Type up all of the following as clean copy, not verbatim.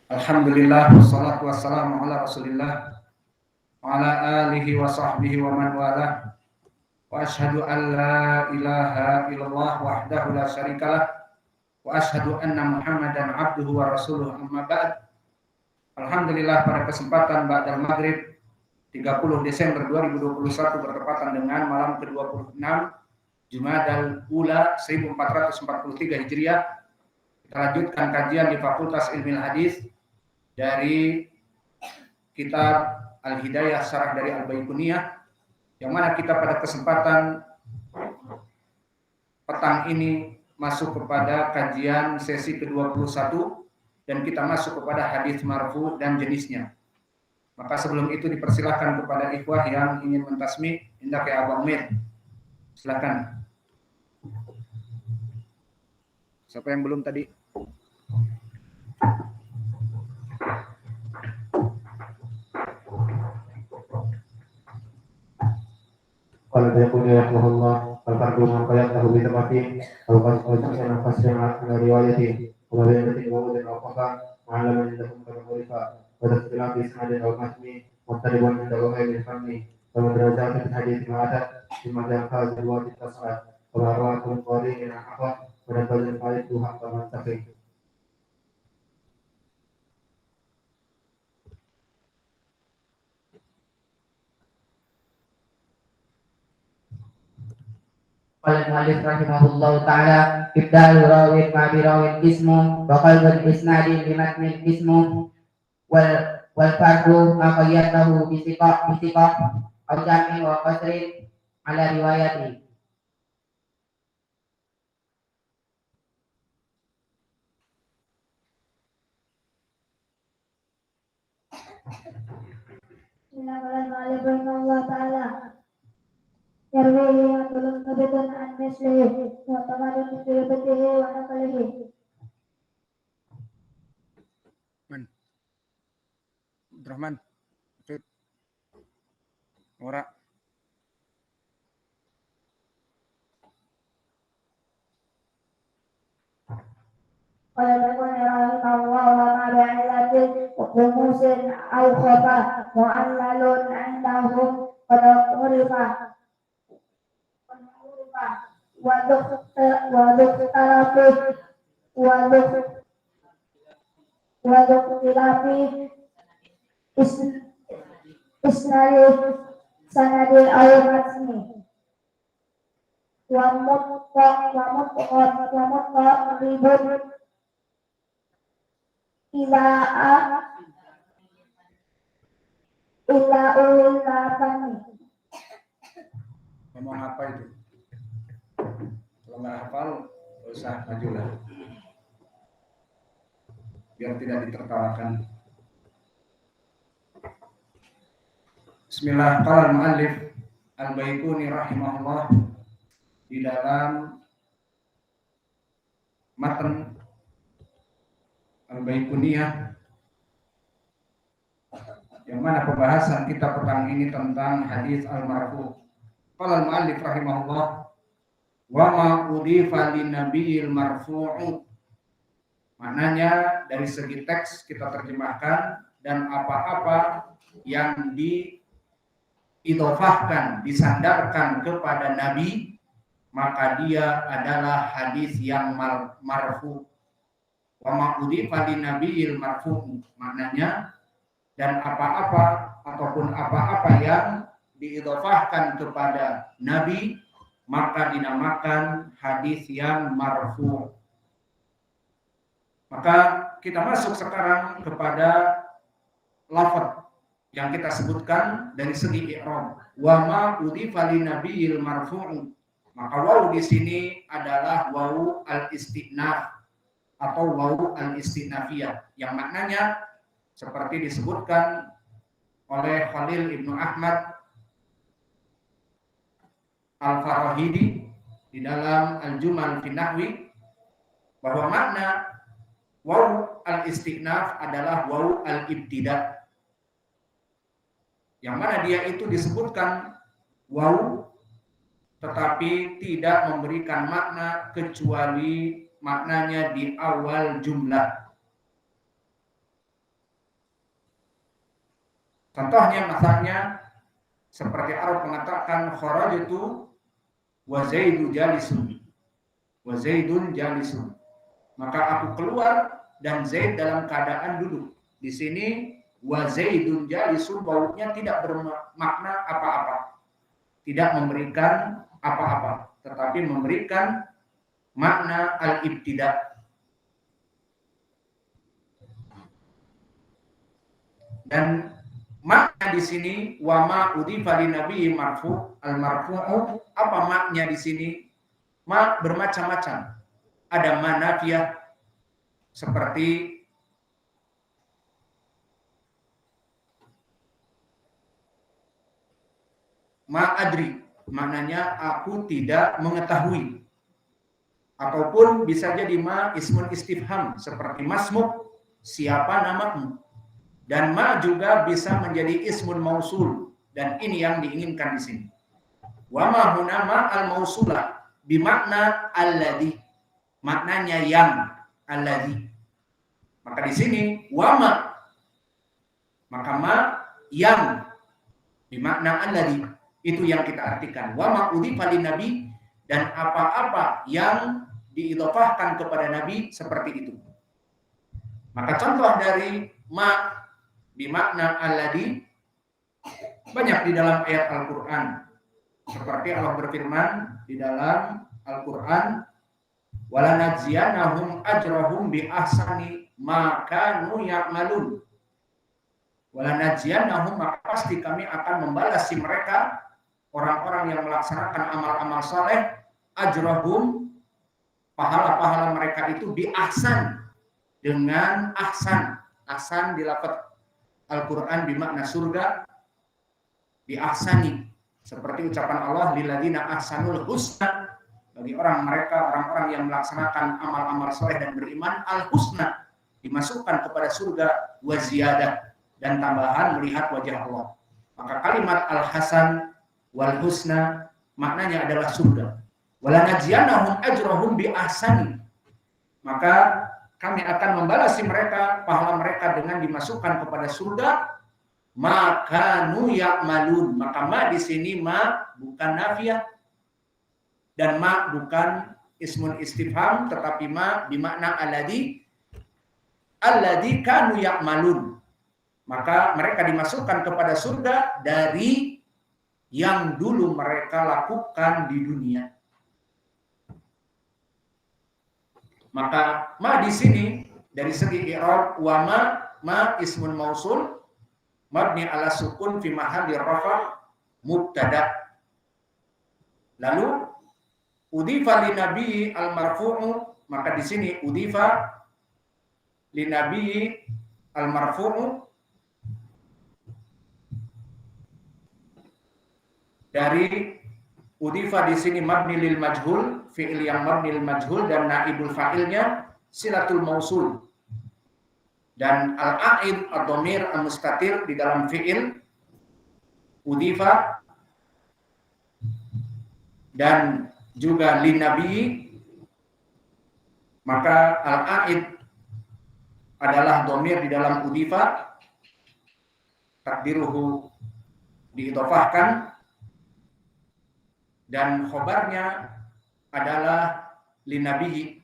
Alhamdulillah wassalatu wassalamu ala Rasulillah wa ala alihi wa sahbihi wa man walah. Wa asyhadu an la ilaha illallah wahdahu la syarikalah wa asyhadu anna Muhammadan abduhu wa rasuluh amma ba'd. Alhamdulillah pada kesempatan ba'dal maghrib 30 Desember 2021 bertepatan dengan malam ke-26 Jumadal Ula 1443 Hijriah. Kita lanjutkan kajian di Fakultas Ilmu Hadis dari kitab Al-Hidayah Syarah dari Al-Baiquniyah, yang mana kita pada kesempatan petang ini masuk kepada kajian sesi ke-21 dan kita masuk kepada hadis marfu dan jenisnya. Maka sebelum itu dipersilahkan kepada ikhwah yang ingin mentasmi, indah ke Abang Mir. Silakan. Siapa yang belum tadi? Kalau dia punya Allah, kalau mengapakan tahu kita mati, kalau kasih nafas yang riwayati, kalau dia nanti mau dan apakah malam yang dalam mereka pada setelah bisa dan al-masmi, mutariban dan doa yang kami, kalau derajat hadis ma'adat, di mana hal kedua kita saat, kalau awal kembali yang apa, pada bagian baik Tuhan taman tafi. Qala al-mu'allif rahimahullahu ta'ala ibdalu rawin ma bi rawin ismu wa qalbul isnadi bi matnil ismu wal fardu ma qayyadahu bi siqah aw jami' wa qasrin ala riwayati. Bismillahirrahmanirrahim. Rahimahullah ta'ala yarwi atulun kabitun an mislihi wa tamadun kiribatihi wa nakalihi. Abdurrahman, Fit, Ora. Qala rahimahullah wa ma bi'ilatin rumusin aw khafa mu'allalun indahum qad urifa wa dhuktarafi isnari sanadil al-matni wa mutqa ribut ila ulafani. Ngomong apa itu? Kalau nggak hafal, nggak usah maju lah. Biar tidak ditertawakan. Bismillah. Qala al-mu'allif Al-Baiquni rahimahullah di dalam matan Al-Baiquniyah, yang mana pembahasan kita petang ini tentang hadis al-marfu. Qala al-mu'allif rahimahullah wa ma udhifa lin nabiyil marfu'u. Maknanya dari segi teks kita terjemahkan, dan apa-apa yang diidhofahkan, disandarkan kepada nabi, maka dia adalah hadis yang marfu. Wa ma udhifa lin nabiyil marfu', maknanya dan apa-apa ataupun apa-apa yang diidhofahkan kepada nabi maka dinamakan hadis yang marfu'. Maka kita masuk sekarang kepada lafaz yang kita sebutkan dari segi i'rab. Wa ma udhifa lin nabiyil marfu'. Maka wawu di sini adalah wawu al-istinaf atau wawu al-istinafiyah, yang maknanya seperti disebutkan oleh Khalil Ibnu Ahmad Al-Farahidi di dalam Al-Jumal fi Nahwi, bahwa makna wawu al-istinaf adalah wawu al-ibtida, yang mana dia itu disebutkan wawu tetapi tidak memberikan makna kecuali maknanya di awal jumlah. Contohnya masalahnya seperti Arab mengatakan kharajtu wa Zaidu jalisun. Wa Zaidun jalisun. Maka aku keluar dan Zaid dalam keadaan duduk. Di sini wa Zaidun jalisun baunya tidak bermakna apa-apa. Tidak memberikan apa-apa, tetapi memberikan makna al-ibtida. Dan makna di sini wa ma udhifa li nabi marfu al-marfu'u, apa makna di sini? Ma bermacam-macam. Ada ma nafiyah seperti ma adri, maknanya aku tidak mengetahui. Ataupun bisa jadi ma ismun istifham seperti masmuk, siapa namamu. Dan ma juga bisa menjadi ismun mausul, dan ini yang diinginkan di sini. Wa ma huna ma al mausulah bimakna alladhi, maknanya yang, alladhi. Maka di sini wa ma, maka ma yang bimakna alladhi, itu yang kita artikan. Wa ma udhifa lin nabi, dan apa-apa yang diidhofahkan kepada nabi seperti itu. Maka contoh dari ma bimakna alladhi banyak di dalam ayat Al-Qur'an. Seperti Allah berfirman di dalam Al-Qur'an, wala najziyanahum ajrahum bi ahsani ma kanu ya'malun. Wala najziyanahum, maka pasti kami akan membalasi mereka, orang-orang yang melaksanakan amal-amal saleh, ajrahum, pahala-pahala mereka itu bi ahsan, dengan ahsan. Ahsan di lafaz Al-Quran bermakna surga, bi ahsani, seperti ucapan Allah lilladzina ahsanul husna, bagi orang-orang yang melaksanakan amal-amal saleh dan beriman, al husna, dimasukkan kepada surga, wa ziyadah, dan tambahan melihat wajah Allah. Maka kalimat al-hasan wal husna maknanya adalah surga. Wala najziyanahum ajrahum bi ahsani, maka kami akan membalasi mereka, pahala mereka dengan dimasukkan kepada surga, maka nu ya'malun. Maka ma di sini ma bukan nafiyah dan ma bukan ismun istifham, tetapi ma bimakna alladhi kanu ya'malun. Maka mereka dimasukkan kepada surga dari yang dulu mereka lakukan di dunia. Maka ma di sini dari segi i'rab wa ma ismun mausul mabni ala sukun fi mahalli rafa mubtada. Lalu udhifa li nabi al marfu'u, maka di sini udhifa li nabi al marfu'u dari udhifa di sini mabni lil majhul, fi'il yang mabni lil majhul, dan naibul fa'ilnya silatul mausul. Dan al-a'id ad-dhamir al-mustatir di dalam fi'il udhifa, dan juga lin nabi, maka al-a'id adalah dhamir di dalam udhifa, takdiruhu diidhofahkan, dan khobarnya adalah linabihi.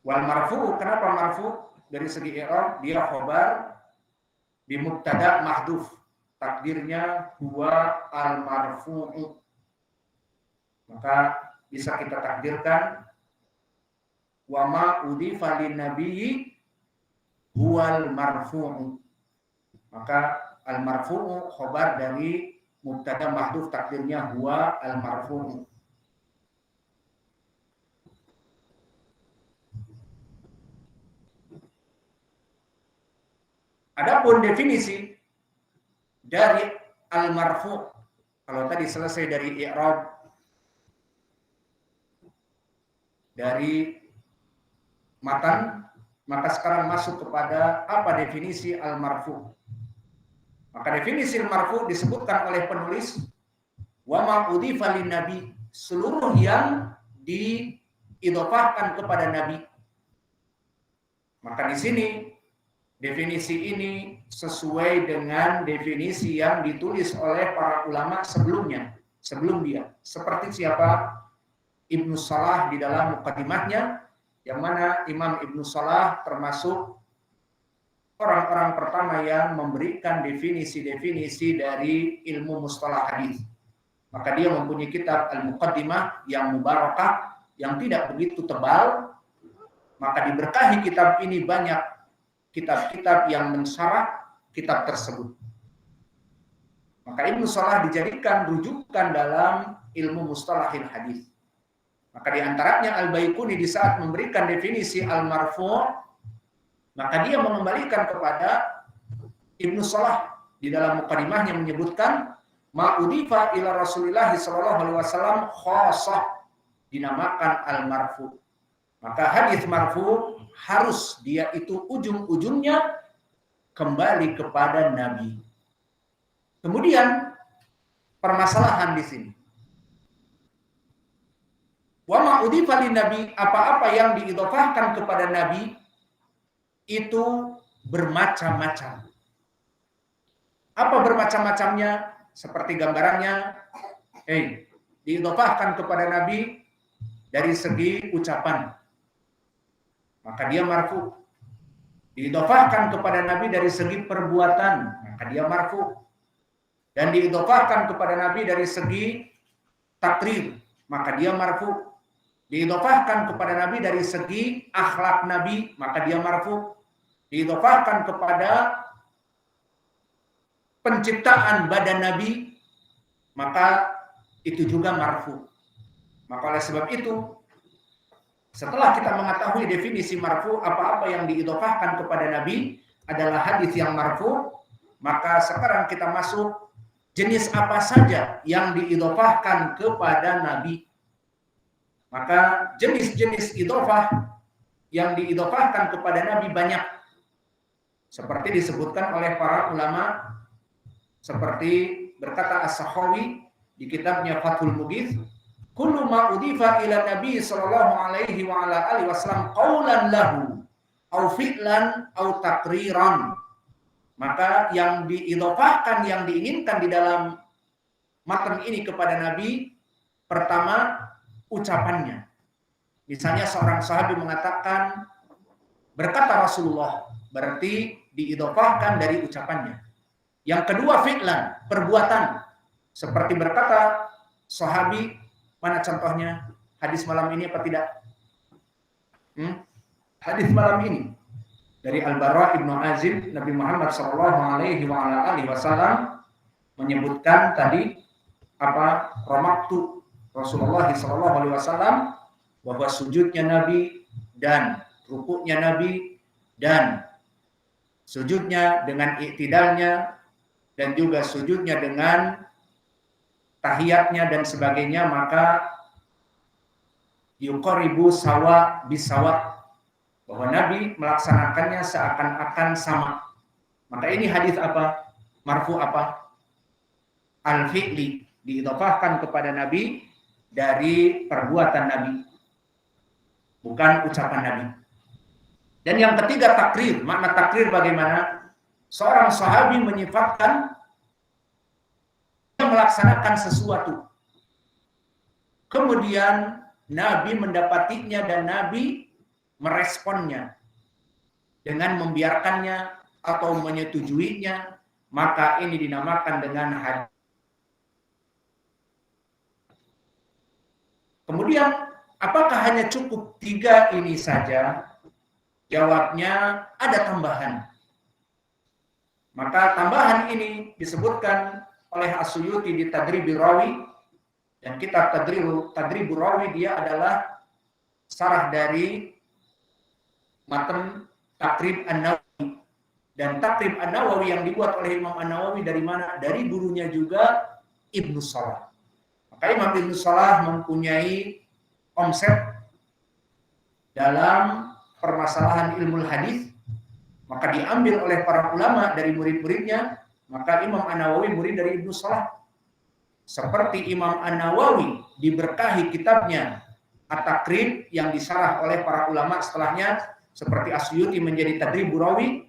Wal marfu, kenapa marfu? Dari segi i'rab dia khobar bi mubtada mahdhuf, takdirnya huwa al marfu'u. Maka bisa kita takdirkan wa ma udhifa lin nabiyyi huwal marfu'u. Maka al marfu'u khobar dari mubtada mahdhuf, takdirnya huwa al marfu'u. Adapun definisi dari al marfu', kalau tadi selesai dari i'rab, dari matan, maka sekarang masuk kepada apa definisi al marfu'. Maka definisi marfu disebutkan oleh penulis wa ma udhifa lin nabi, seluruh yang diidhofahkan kepada nabi. Maka di sini definisi ini sesuai dengan definisi yang ditulis oleh para ulama sebelumnya, sebelum dia. Seperti siapa? Ibnu Salah di dalam muqaddimahnya, yang mana Imam Ibnu Salah termasuk orang-orang pertama yang memberikan definisi-definisi dari ilmu mustalah hadis. Maka dia mempunyai kitab Al-Muqaddimah yang mubarakah, yang tidak begitu tebal. Maka diberkahi kitab ini banyak kitab-kitab yang mensyarah kitab tersebut. Maka Ibnu Salah dijadikan rujukan dalam ilmu mustalahil hadis. Maka diantaranya Al-Baiquni di saat memberikan definisi al-marfu', maka dia mengembalikan kepada Ibnu Salah di dalam muqaddimahnya menyebutkan ma'udifa ila Rasulillah sallallahu alaihi wasallam khassah, dinamakan al-marfu'. Maka hadis marfu' harus dia itu ujung-ujungnya kembali kepada Nabi. Kemudian permasalahan di sini. Wa ma'udifa lin Nabi, apa-apa yang diidhofahkan kepada Nabi itu bermacam-macam. Apa bermacam-macamnya? Seperti gambarannya, diidhofahkan kepada Nabi dari segi ucapan, maka dia marfu. Diidhofahkan kepada Nabi dari segi perbuatan, maka dia marfu. Dan diidhofahkan kepada Nabi dari segi takrir, maka dia marfu. Diidhofahkan kepada Nabi dari segi akhlak Nabi, maka dia marfu. Diidhofahkan kepada penciptaan badan Nabi, maka itu juga marfu. Maka oleh sebab itu, setelah kita mengetahui definisi marfu, apa-apa yang diidhofahkan kepada Nabi adalah hadis yang marfu, maka sekarang kita masuk jenis apa saja yang diidhofahkan kepada Nabi. Maka jenis-jenis idhofah yang diidhofahkan kepada Nabi banyak. Seperti disebutkan oleh para ulama, seperti berkata As-Sakhawi di kitabnya Fathul Mughith, kullu ma udifa ila Nabi sallallahu alaihi wa ala alihi wasallam qaulan lahu au fi'lan au taqriran. Maka yang diidhofahkan, yang diinginkan di dalam matan ini kepada Nabi, pertama ucapannya. Misalnya seorang sahabat mengatakan berkata Rasulullah, berarti diidhofahkan dari ucapannya. Yang kedua fi'lan, perbuatan. Seperti berkata sahabi, mana contohnya? Hadis malam ini apa tidak? Hadis malam ini dari Al-Bara Ibnu Azib, Nabi Muhammad sallallahu alaihi wasallam menyebutkan tadi apa? Ramaktu Rasulullah sallallahu alaihi wasallam, bahwa sujudnya Nabi dan rukuknya Nabi dan sujudnya dengan iktidalnya dan juga sujudnya dengan tahiyatnya dan sebagainya, maka yuqaribu sawa bisawa, bahwa Nabi melaksanakannya seakan-akan sama. Maka ini hadis apa? Marfu apa? Al-fi'li, diidhofahkan kepada Nabi dari perbuatan Nabi, bukan ucapan Nabi. Dan yang ketiga takrir. Makna takrir bagaimana? Seorang sahabi menyifatkan melaksanakan sesuatu, kemudian Nabi mendapatinya dan Nabi meresponnya dengan membiarkannya atau menyetujuinya, maka ini dinamakan dengan hadis. Kemudian apakah hanya cukup 3 ini saja? Jawabnya ada tambahan. Maka tambahan ini disebutkan oleh As-Suyuti di Tadribur Rawi, dan kitab Tadribur Rawi dia adalah sarah dari matan Taqrib An-Nawawi. Dan Taqrib An-Nawawi yang dibuat oleh Imam An-Nawawi dari mana? Dari gurunya juga Ibnu Salah. Maka Imam Ibnu Salah mempunyai omset dalam permasalahan ilmu hadis, maka diambil oleh para ulama dari murid-muridnya. Maka Imam An-Nawawi murid dari Ibnu Salah. Seperti Imam An-Nawawi diberkahi kitabnya At-Taqrib yang disarah oleh para ulama setelahnya, seperti As-Suyuti menjadi Tadribur Rawi,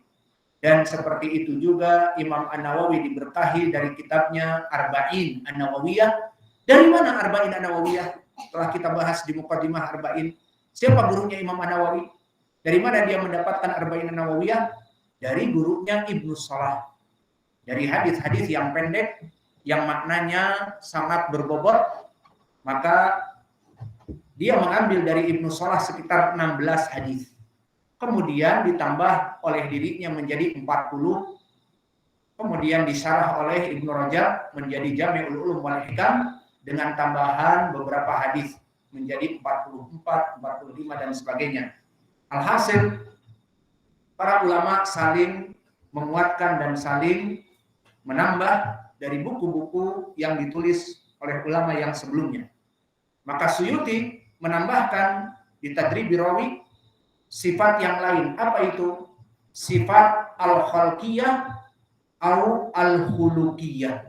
Dan seperti itu juga Imam An-Nawawi diberkahi dari kitabnya Arba'in An-Nawawiyah. Dari mana Arba'in An-Nawawiyah? Setelah kita bahas di Muqaddimah Arba'in, siapa gurunya Imam An-Nawawi? Dari mana dia mendapatkan Arba'in An-Nawawiyah? Dari gurunya Ibnu Salah. Dari hadis-hadis yang pendek, yang maknanya sangat berbobot, maka dia mengambil dari Ibnu Salah sekitar 16 hadis. Kemudian ditambah oleh dirinya menjadi 40, kemudian disyarah oleh Ibnu Rajab menjadi Jami'ul Ulum wal Hikam dengan tambahan beberapa hadis menjadi 44, 45 dan sebagainya. Alhasil para ulama saling menguatkan dan saling menambah dari buku-buku yang ditulis oleh ulama yang sebelumnya. Maka Suyuti menambahkan di Tadribi Rawi sifat yang lain. Apa itu? Sifat al-khalqiyah atau al-khuluqiyah.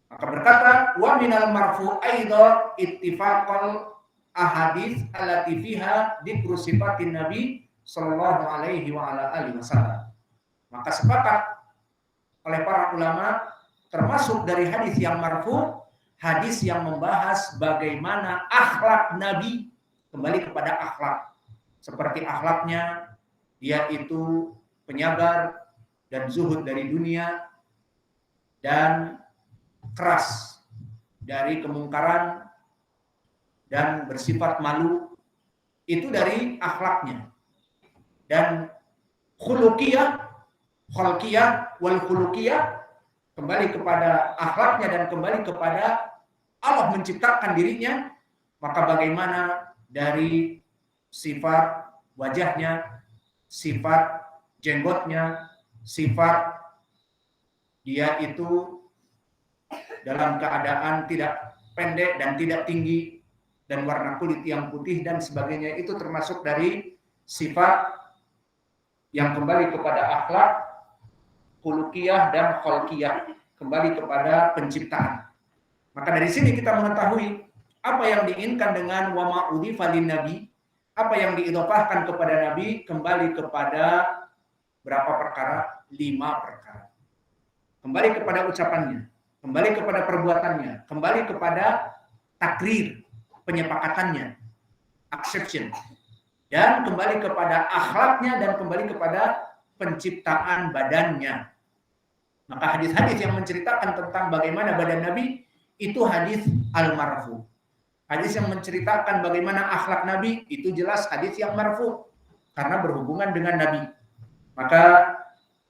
Maka berkata, wa minal marfu aidha ittifaqal ahadits allati fiha dzikru sifatin nabi sallallahu alaihi wa ala alihi wasallam. Maka sepakat oleh para ulama termasuk dari hadis yang marfu, hadis yang membahas bagaimana akhlak nabi, kembali kepada akhlak. Seperti akhlaknya, dia itu penyabar dan zuhud dari dunia dan keras dari kemungkaran dan bersifat malu, itu dari akhlaknya. Dan khuluqiyah, khalqiyah wal khuluqiyah, kembali kepada akhlaknya dan kembali kepada Allah menciptakan dirinya, maka bagaimana dari sifat wajahnya, sifat jenggotnya, sifat dia itu dalam keadaan tidak pendek dan tidak tinggi, dan warna kulit yang putih dan sebagainya, itu termasuk dari sifat yang kembali kepada akhlak, khuluqiyah dan khalqiyah, kembali kepada penciptaan. Maka dari sini kita mengetahui apa yang diinginkan dengan wa ma'udhifa lin nabi, apa yang diidhofahkan kepada nabi, kembali kepada berapa perkara? 5 perkara. Kembali kepada ucapannya, kembali kepada perbuatannya, kembali kepada takrir, penyepakatannya, acceptance, dan kembali kepada akhlaknya dan kembali kepada penciptaan badannya. Maka hadis-hadis yang menceritakan tentang bagaimana badan Nabi itu hadis al-marfu. Hadis yang menceritakan bagaimana akhlak Nabi itu jelas hadis yang marfu karena berhubungan dengan Nabi. Maka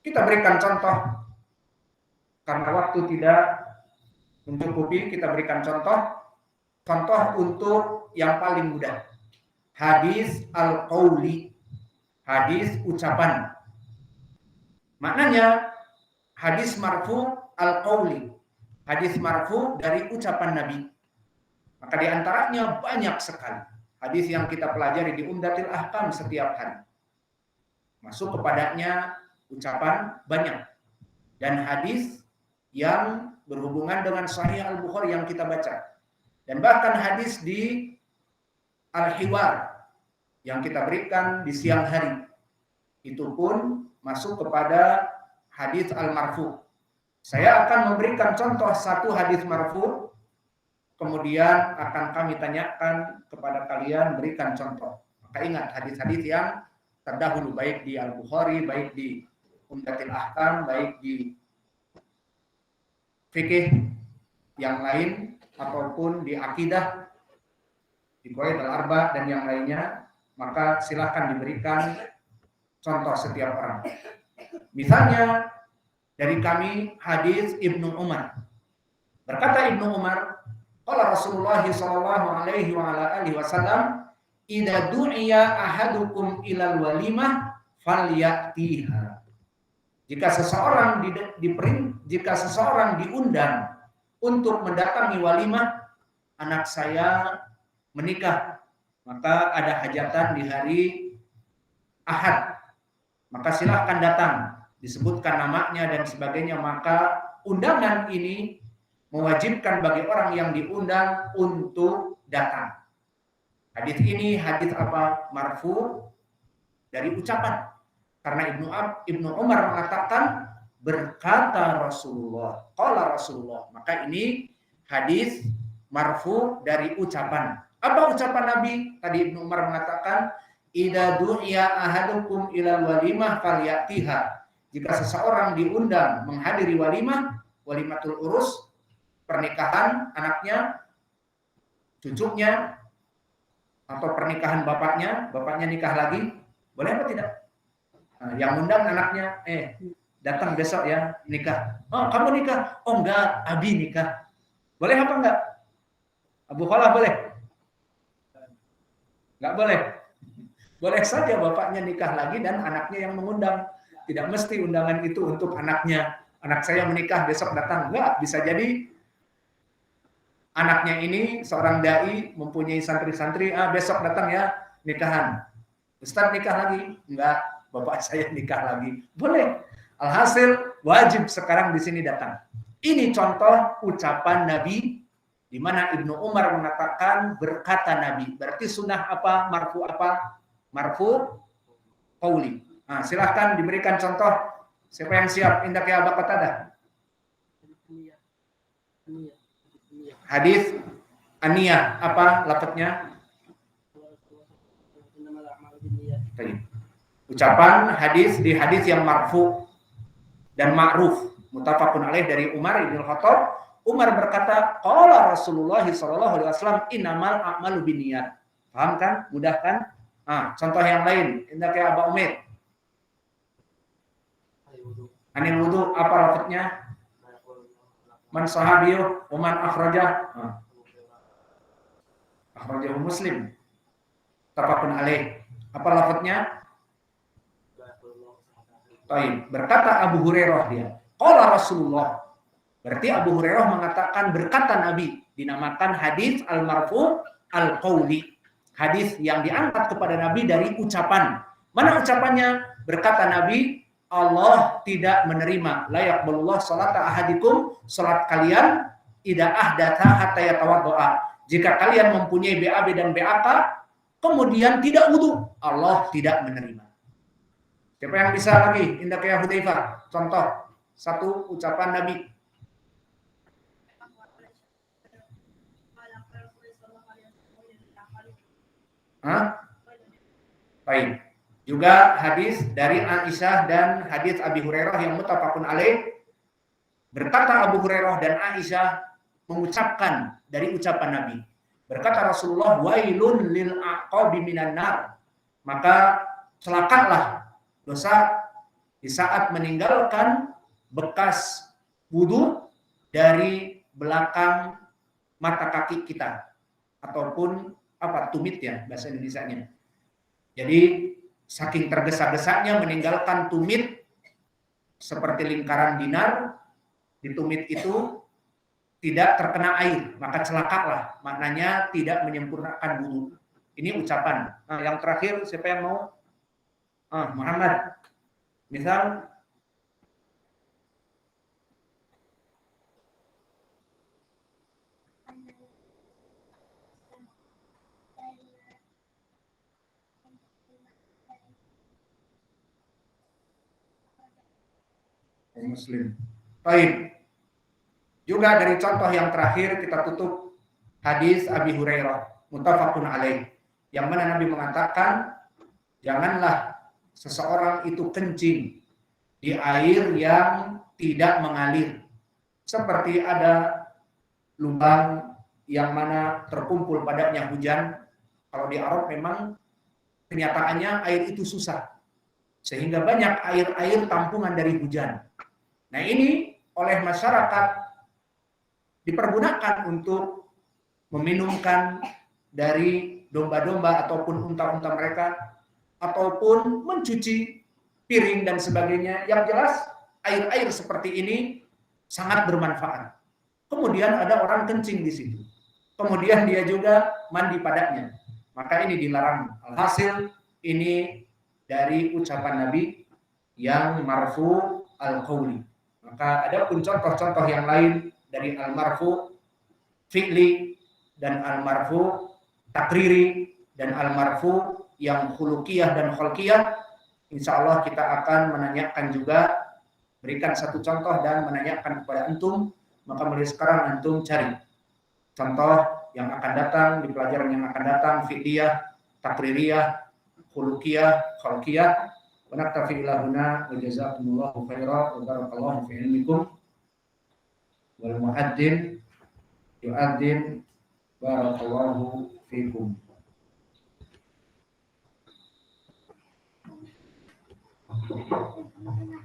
kita berikan contoh, karena waktu tidak mencukupi, kita berikan contoh untuk yang paling mudah. Hadis al-qauli, hadis ucapan. Maknanya hadis marfu al-qauli, hadis marfu dari ucapan Nabi. Maka di antaranya banyak sekali hadis yang kita pelajari di Umdatul Ahkam setiap hari. Masuk kepadanya ucapan banyak. Dan hadis yang berhubungan dengan Sahih Al-Bukhari yang kita baca. Dan bahkan hadis di Al-Hiwar yang kita berikan di siang hari, itu pun masuk kepada hadis al-marfu. Saya akan memberikan contoh satu hadis marfu, kemudian akan kami tanyakan kepada kalian, berikan contoh. Maka ingat hadis-hadis yang terdahulu, baik di Al-Bukhari, baik di Umdatul Ahkam, baik di fikih yang lain, ataupun di akidah, di Qawaid al-Arba dan yang lainnya, maka silahkan diberikan contoh setiap orang. Misalnya dari kami hadis Ibnu Umar. Berkata Ibnu Umar, qala Rasulullah sallallahu alaihi wa ala alihi wasallam, "Idza du'iya ahadukum ilal walimah falyatiha." Jika seseorang diundang untuk mendatangi walimah, anak saya menikah, maka ada hajatan di hari Ahad, maka silahkan datang, disebutkan namanya dan sebagainya. Maka undangan ini mewajibkan bagi orang yang diundang untuk datang. Hadis ini hadis apa? Marfu, dari ucapan. Karena Ibnu Umar mengatakan berkata Rasulullah, qala Rasulullah. Maka ini hadis marfu dari ucapan. Apa ucapan Nabi? Tadi Ibnu Umar mengatakan, idza du'iya ahadukum ilal walimah falyatiha. Jika seseorang diundang menghadiri walimah, walimatul urus, pernikahan anaknya, cucunya, atau pernikahan bapaknya nikah lagi, boleh apa tidak? Nah, yang undang anaknya, datang besok ya nikah. Oh, kamu nikah? Oh enggak, Abi nikah. Boleh apa enggak? Abu Khalah boleh? Enggak boleh. Boleh saja bapaknya nikah lagi dan anaknya yang mengundang. Tidak mesti undangan itu untuk anaknya. Anak saya menikah besok datang. Enggak, bisa jadi anaknya ini seorang dai mempunyai santri-santri, besok datang ya nikahan. Ustaz nikah lagi? Enggak, bapak saya nikah lagi. Boleh. Alhasil wajib sekarang di sini datang. Ini contoh ucapan Nabi di mana Ibnu Umar mengatakan berkata Nabi. Berarti sunnah apa? Marfu apa? Marfu qauli. Nah, silahkan diberikan contoh. Siapa yang siap? Indak ya Aba Qatadah. Hadis Aniyah apa lafadznya? Ucapan hadis di hadis yang marfu dan ma'ruf muttafaqun alaih dari Umar bin Khattab. Umar berkata, qala Rasulullah sallallahu alaihi wasallam innamal a'malu binniyat. Paham kan? Mudah kan? Nah, contoh yang lain, indak ya Aba Umair. Anil wudu apa lafadznya? Man sahabiyu wa man akhrajah. Akhrajahu Muslim. Muttafaqun alaih. Apa lafadznya? Baik, berkata Abu Hurairah dia. Qala Rasulullah. Berarti Abu Hurairah mengatakan berkata Nabi, dinamakan hadis al-marfu al-qauli. Hadis yang diangkat kepada Nabi dari ucapan. Mana ucapannya? Berkata Nabi, Allah tidak menerima la yaqbalullah salata ahadikum, salat kalian idza ahdatha hatta yatawaddoa. Jika kalian mempunyai BAB dan BAK kemudian tidak wudu, Allah tidak menerima. Siapa yang bisa lagi? Indak ya Hudzaifah. Contoh satu ucapan Nabi. Baik. Juga hadis dari Aisyah dan hadis Abi Hurairah yang muttafaqun alaih. Berkata Abu Hurairah dan Aisyah mengucapkan dari ucapan Nabi. Berkata Rasulullah, wailun lil aqabi minan nar. Maka celakalah dosa di saat meninggalkan bekas wudu dari belakang mata kaki kita ataupun tumit ya bahasa Indonesianya. Jadi saking tergesa-gesanya meninggalkan tumit seperti lingkaran dinar, di tumit itu tidak terkena air, maka celakalah. Maknanya tidak menyempurnakan wudu. Ini ucapan. Nah, yang terakhir siapa yang mau? Muhammad. Misal Muslim. Baik. Juga dari contoh yang terakhir kita tutup hadis Abi Hurairah muttafaqun alaih yang mana Nabi mengatakan janganlah seseorang itu kencing di air yang tidak mengalir. Seperti ada lubang yang mana terkumpul padanya hujan. Kalau di Arab memang kenyataannya air itu susah. Sehingga banyak air-air tampungan dari hujan. Nah ini oleh masyarakat dipergunakan untuk meminumkan dari domba-domba ataupun unta-unta mereka, ataupun mencuci piring dan sebagainya. Yang jelas air-air seperti ini sangat bermanfaat. Kemudian ada orang kencing di situ. Kemudian dia juga mandi padanya. Maka ini dilarang. Alhasil ini dari ucapan Nabi yang marfu al-qauli. Maka ada pun contoh-contoh yang lain dari al-marfu fi'li dan al-marfu takriri dan al-marfu yang khuluqiyah dan khalqiyah insya Allah kita akan menanyakan juga, berikan satu contoh dan menanyakan kepada antum. Maka mulai sekarang antum cari contoh yang akan datang di pelajaran yang akan datang, fiqhiyah, takririyah, khuluqiyah, khalqiyah. Wa naktafi ila huna wa jazakumullahu khairan wa barakallahu fi ilmikum. Wal muadzin yu'adzin barakallahu fikum. Thank you.